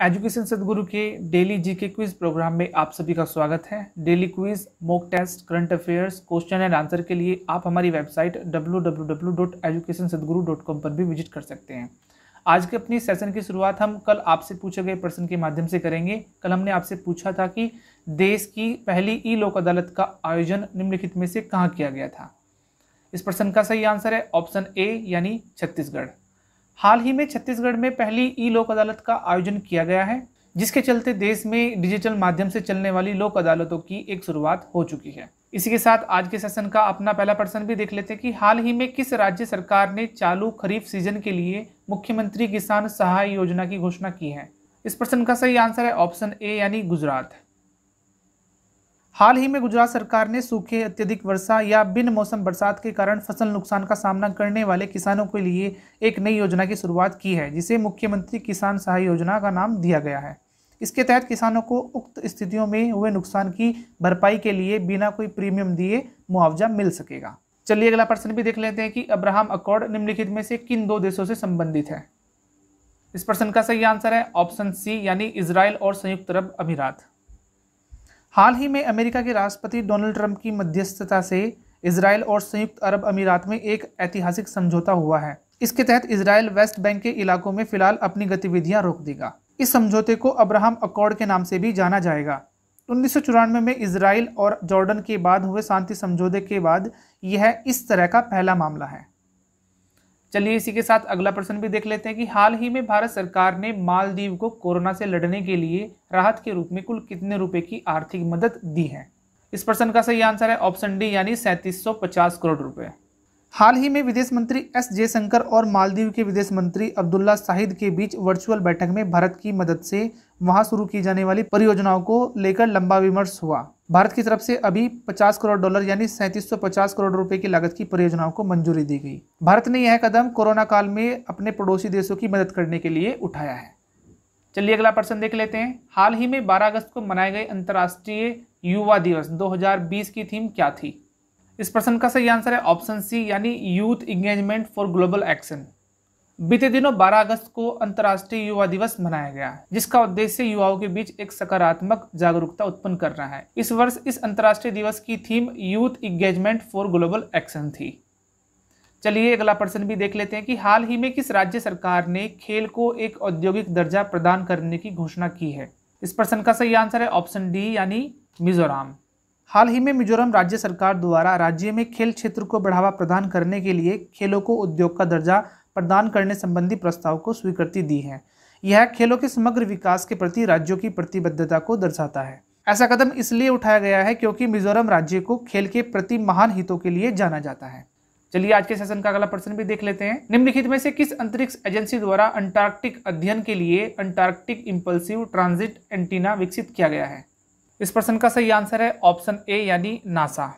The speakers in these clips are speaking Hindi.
एजुकेशन सदगुरु के डेली जीके क्विज प्रोग्राम में आप सभी का स्वागत है। Daily quiz, mock test, current affairs, question and answer के लिए आप हमारी वेबसाइट www.educationsadguru.com पर भी विजिट कर सकते हैं। आज के अपनी सेशन की शुरुआत हम कल आपसे पूछे गए प्रश्न के माध्यम से करेंगे। कल हमने आपसे पूछा था कि देश की पहली ई लोक अदालत का आयोजन निम्नलिखित में से कहाँ किया गया था। इस प्रश्न का सही आंसर है ऑप्शन ए यानी छत्तीसगढ़। हाल ही में छत्तीसगढ़ में पहली ई लोक अदालत का आयोजन किया गया है, जिसके चलते देश में डिजिटल माध्यम से चलने वाली लोक अदालतों की एक शुरुआत हो चुकी है। इसी के साथ आज के सेशन का अपना पहला प्रश्न भी देख लेते हैं कि हाल ही में किस राज्य सरकार ने चालू खरीफ सीजन के लिए मुख्यमंत्री किसान सहाय योजना की घोषणा की है। इस प्रश्न का सही आंसर है ऑप्शन ए यानी गुजरात। हाल ही में गुजरात सरकार ने सूखे, अत्यधिक वर्षा या बिन मौसम बरसात के कारण फसल नुकसान का सामना करने वाले किसानों के लिए एक नई योजना की शुरुआत की है, जिसे मुख्यमंत्री किसान सहाय योजना का नाम दिया गया है। इसके तहत किसानों को उक्त स्थितियों में हुए नुकसान की भरपाई के लिए बिना कोई प्रीमियम दिए मुआवजा मिल सकेगा। चलिए अगला प्रश्न भी देख लेते हैं कि अब्राहम अकॉर्ड निम्नलिखित में से किन दो देशों से संबंधित है। इस प्रश्न का सही आंसर है ऑप्शन सी यानी इजराइल और संयुक्त अरब अमीरात। हाल ही में अमेरिका के राष्ट्रपति डोनाल्ड ट्रंप की मध्यस्थता से इजराइल और संयुक्त अरब अमीरात में एक ऐतिहासिक समझौता हुआ है। इसके तहत इजराइल वेस्ट बैंक के इलाकों में फिलहाल अपनी गतिविधियां रोक देगा। इस समझौते को अब्राहम अकॉर्ड के नाम से भी जाना जाएगा। 1994 में इजराइल और जॉर्डन के बाद हुए शांति समझौते के बाद यह इस तरह का पहला मामला है। चलिए इसी के साथ अगला प्रश्न भी देख लेते हैं कि हाल ही में भारत सरकार ने मालदीव को कोरोना से लड़ने के लिए राहत के रूप में कुल कितने रुपए की आर्थिक मदद दी है। इस प्रश्न का सही आंसर है ऑप्शन डी यानी 3750 करोड़ रुपए। हाल ही में विदेश मंत्री एस जयशंकर और मालदीव के विदेश मंत्री अब्दुल्ला शाहिद के बीच वर्चुअल बैठक में भारत की मदद से वहां शुरू की जाने वाली परियोजनाओं को लेकर लंबा विमर्श हुआ। भारत की तरफ से अभी 50 करोड़ डॉलर यानी 3750 करोड़ रुपए की लागत की परियोजनाओं को मंजूरी दी गई। भारत ने यह कदम कोरोना काल में अपने पड़ोसी देशों की मदद करने के लिए उठाया है। चलिए अगला प्रश्न देख लेते हैं। हाल ही में 12 अगस्त को मनाए गए अंतर्राष्ट्रीय युवा दिवस 2020 की थीम क्या थी। इस प्रश्न का सही आंसर है ऑप्शन सी यानी youth engagement for global action. बीते दिनों 12 अगस्त को अंतर्राष्ट्रीय युवा दिवस मनाया गया, जिसका उद्देश्य युवाओं के बीच एक सकारात्मक जागरूकता उत्पन्न करना है। इस वर्ष इस अंतर्राष्ट्रीय दिवस की theme youth engagement for global action थी। चलिए अगला प्रश्न भी देख लेते हैं कि हाल ही में किस राज्य सरकार ने खेल को एक औद्योगिक दर्जा प्रदान करने की घोषणा की है। इस प्रश्न का सही आंसर है ऑप्शन डी यानी मिजोरम। हाल ही में मिजोरम राज्य सरकार द्वारा राज्य में खेल क्षेत्र को बढ़ावा प्रदान करने के लिए खेलों को उद्योग का दर्जा प्रदान करने संबंधी प्रस्ताव को स्वीकृति दी है। यह खेलों के समग्र विकास के प्रति राज्यों की प्रतिबद्धता को दर्शाता है। ऐसा कदम इसलिए उठाया गया है क्योंकि मिजोरम राज्य को खेल के प्रति महान हितों के लिए जाना जाता है। चलिए आज के सेशन का अगला प्रश्न भी देख लेते हैं। निम्नलिखित में से किस अंतरिक्ष एजेंसी द्वारा अंटार्कटिक अध्ययन के लिए अंटार्कटिक इंपल्सिव ट्रांजिट एंटीना विकसित किया गया है। इस प्रश्न का सही आंसर है ऑप्शन ए यानी नासा।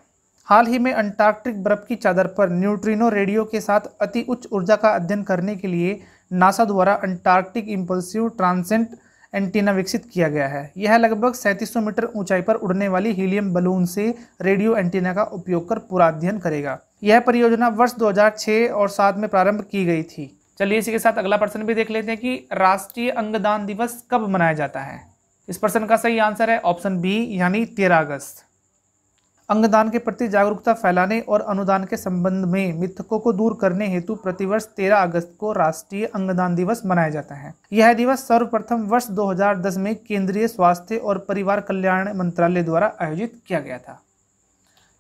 हाल ही में अंटार्कटिक बर्फ की चादर पर न्यूट्रिनो रेडियो के साथ अति उच्च ऊर्जा का अध्ययन करने के लिए नासा द्वारा अंटार्कटिक इंपल्सिव ट्रांजिट एंटीना विकसित किया गया है। यह लगभग 3700 मीटर ऊंचाई पर उड़ने वाली हीलियम बलून से रेडियो एंटीना का उपयोग कर पूरा अध्ययन करेगा। यह परियोजना वर्ष 2006 और 7 में प्रारंभ की गई थी। चलिए इसी के साथ अगला प्रश्न भी देख लेते हैं कि राष्ट्रीय अंगदान दिवस कब मनाया जाता है। इस प्रश्न का सही आंसर है ऑप्शन बी यानी 13 अगस्त। अंगदान के प्रति जागरूकता फैलाने और अनुदान के संबंध में मिथकों को दूर करने हेतु प्रतिवर्ष 13 अगस्त को राष्ट्रीय अंगदान दिवस मनाया जाता है। यह दिवस सर्वप्रथम वर्ष 2010 में केंद्रीय स्वास्थ्य और परिवार कल्याण मंत्रालय द्वारा आयोजित किया गया था।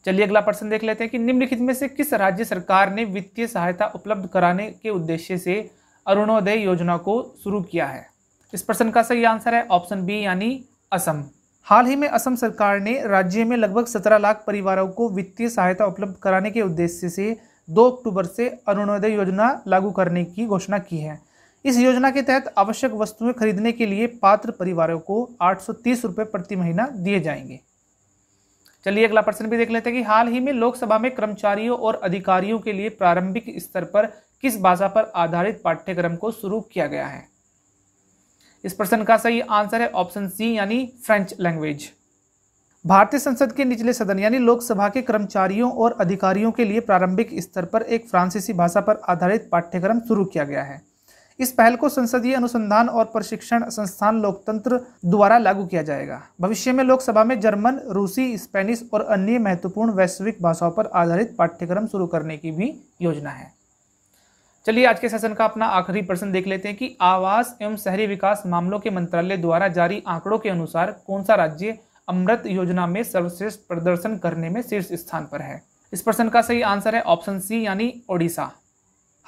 चलिए अगला प्रश्न देख लेते हैं कि निम्नलिखित में से किस राज्य सरकार ने वित्तीय सहायता उपलब्ध कराने के उद्देश्य से अरुणोदय योजना को शुरू किया है। इस प्रश्न का सही आंसर है ऑप्शन बी यानी असम। हाल ही में असम सरकार ने राज्य में लगभग 17 लाख परिवारों को वित्तीय सहायता उपलब्ध कराने के उद्देश्य से 2 अक्टूबर से अरुणोदय योजना लागू करने की घोषणा की है। इस योजना के तहत आवश्यक वस्तुएं खरीदने के लिए पात्र परिवारों को 830 रुपये प्रति महीना दिए जाएंगे। चलिए अगला प्रश्न भी देख लेते हैं कि हाल ही में लोकसभा में कर्मचारियों और अधिकारियों के लिए प्रारंभिक स्तर पर किस भाषा पर आधारित पाठ्यक्रम को शुरू किया गया है। इस प्रश्न का सही आंसर है ऑप्शन सी यानी फ्रेंच लैंग्वेज। भारतीय संसद के निचले सदन यानी लोकसभा के कर्मचारियों और अधिकारियों के लिए प्रारंभिक स्तर पर एक फ्रांसीसी भाषा पर आधारित पाठ्यक्रम शुरू किया गया है। इस पहल को संसदीय अनुसंधान और प्रशिक्षण संस्थान लोकतंत्र द्वारा लागू किया जाएगा। भविष्य में लोकसभा में जर्मन, रूसी, स्पेनिश और अन्य महत्वपूर्ण वैश्विक भाषाओं पर आधारित पाठ्यक्रम शुरू करने की भी योजना है। चलिए आज के सेशन का अपना आखिरी प्रश्न देख लेते हैं कि आवास एवं शहरी विकास मामलों के मंत्रालय द्वारा जारी आंकड़ों के अनुसार कौन सा राज्य अमृत योजना में सर्वश्रेष्ठ प्रदर्शन करने में शीर्ष स्थान पर है। इस प्रश्न का सही आंसर है ऑप्शन सी यानी ओडिशा।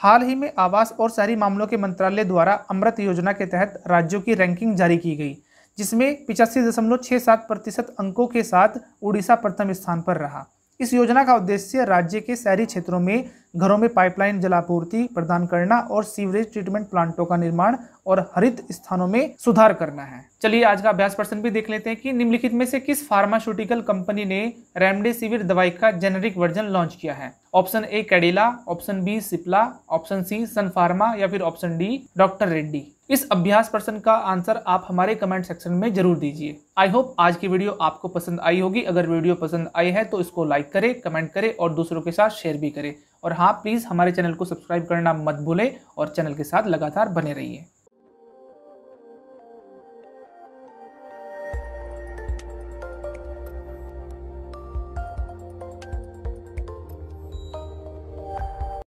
हाल ही में आवास और शहरी मामलों के मंत्रालय द्वारा अमृत योजना के तहत राज्यों की रैंकिंग जारी की गई, जिसमें 85.67% अंकों के साथ उड़ीसा प्रथम स्थान पर रहा। इस योजना का उद्देश्य राज्य के शहरी क्षेत्रों में घरों में पाइपलाइन जलापूर्ति प्रदान करना और सीवरेज ट्रीटमेंट प्लांटों का निर्माण और हरित स्थानों में सुधार करना है। चलिए आज का अभ्यास प्रश्न भी देख लेते हैं कि निम्नलिखित में से किस फार्मास्यूटिकल कंपनी ने रेमडेसिविर दवाई का जेनेरिक वर्जन लॉन्च किया है। Option A Cadila, option B Cipla, option C Sun Pharma या फिर ऑप्शन डी डॉक्टर रेड्डी। इस अभ्यास प्रश्न का आंसर आप हमारे कमेंट सेक्शन में जरूर दीजिए। आई होप आज की वीडियो आपको पसंद आई होगी। अगर वीडियो पसंद आई है तो इसको लाइक करें, कमेंट करें और दूसरों के साथ शेयर भी करें। और हाँ, प्लीज़ हमारे चैनल को सब्सक्राइब करना मत भूलें और चैनल के साथ लगातार बने रहिए।